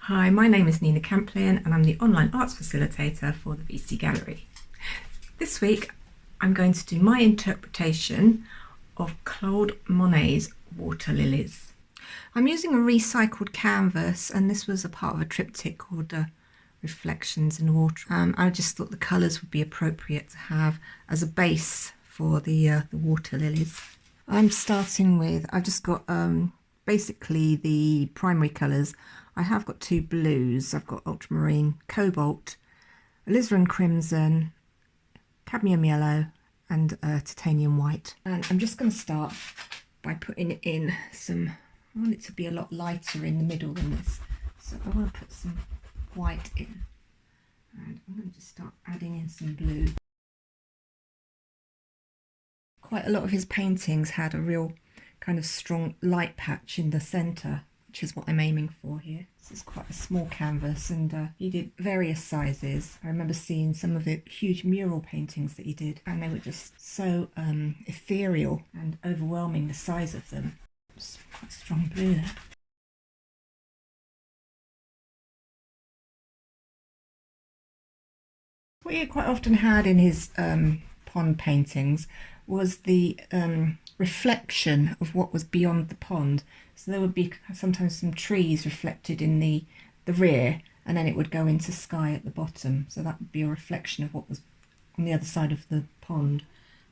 Hi, my name is Nina Camplian and I'm the online arts facilitator for the VC Gallery. This week I'm going to do my interpretation of Claude Monet's Water Lilies. I'm using a recycled canvas, and this was a part of a triptych called Reflections in Water. I just thought the colours would be appropriate to have as a base for the water lilies. I'm starting with, I've just got basically the primary colours. I have got two blues. I've got ultramarine, cobalt, alizarin crimson, cadmium yellow and titanium white. And I'm just going to start by putting in some, I want it to be a lot lighter in the middle than this. So I want to put some white in. And I'm going to just start adding in some blue. Quite a lot of his paintings had a real kind of strong light patch in the centre, which is what I'm aiming for here. This is quite a small canvas, and he did various sizes. I remember seeing some of the huge mural paintings that he did, and they were just so ethereal and overwhelming, the size of them. It's quite strong blue there. What he quite often had in his pond paintings was the reflection of what was beyond the pond. So there would be sometimes some trees reflected in the rear, and then it would go into sky at the bottom. So that would be a reflection of what was on the other side of the pond.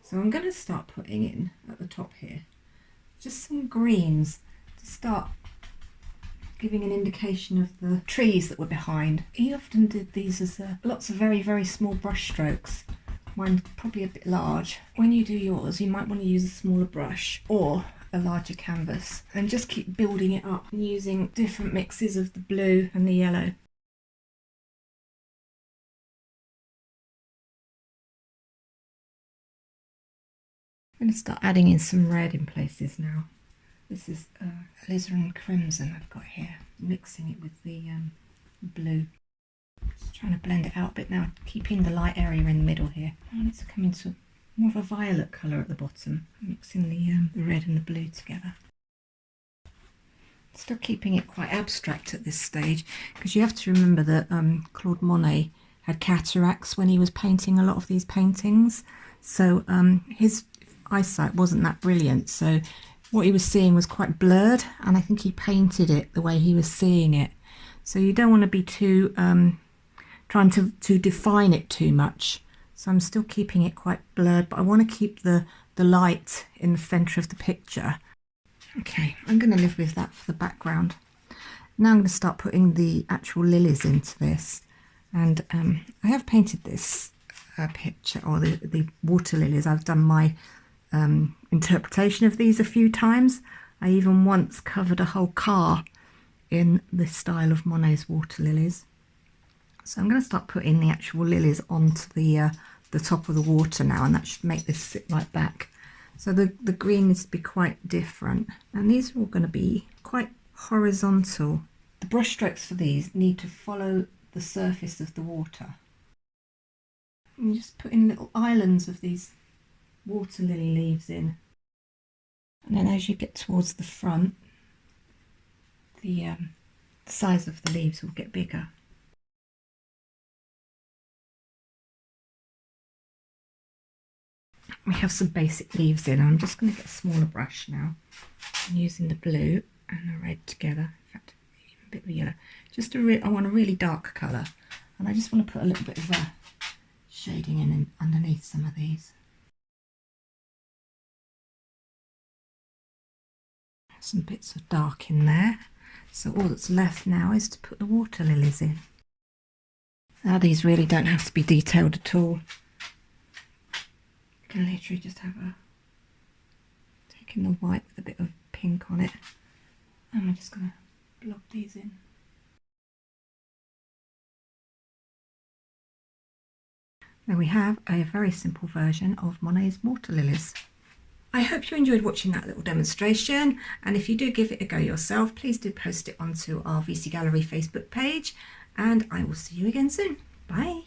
So I'm going to start putting in at the top here just some greens to start giving an indication of the trees that were behind. He often did these as lots of very, very small brush strokes. Mine's probably a bit large. When you do yours, you might want to use a smaller brush or a larger canvas, and just keep building it up using different mixes of the blue and the yellow. I'm going to start adding in some red in places now. This is alizarin crimson I've got here, mixing it with the blue. Just trying to blend it out a bit now, keeping the light area in the middle here. I want it to come into more of a violet colour at the bottom, mixing the red and the blue together. Still keeping it quite abstract at this stage, because you have to remember that Claude Monet had cataracts when he was painting a lot of these paintings, so his eyesight wasn't that brilliant, so what he was seeing was quite blurred, and I think he painted it the way he was seeing it. So you don't want to be too trying to define it too much. So I'm still keeping it quite blurred, but I want to keep the light in the centre of the picture. Okay, I'm going to live with that for the background. Now I'm going to start putting the actual lilies into this. And I have painted this picture, or the water lilies. I've done my interpretation of these a few times. I even once covered a whole car in this style of Monet's water lilies. So I'm going to start putting the actual lilies onto the top of the water now, and that should make this sit right back. So the green needs to be quite different, and these are all going to be quite horizontal. The brush strokes for these need to follow the surface of the water. And you just put in little islands of these water lily leaves in, and then as you get towards the front, the size of the leaves will get bigger. We have some basic leaves in. I'm just going to get a smaller brush now. I'm using the blue and the red together. In fact, even a bit of yellow. Just I want a really dark colour, and I just want to put a little bit of shading in underneath some of these. Some bits of dark in there. So all that's left now is to put the water lilies in. Now these really don't have to be detailed at all. You can literally just have taking the white with a bit of pink on it, and we're just going to blob these in. There we have a very simple version of Monet's water lilies. I hope you enjoyed watching that little demonstration, and if you do give it a go yourself, please do post it onto our VC Gallery Facebook page, and I will see you again soon. Bye!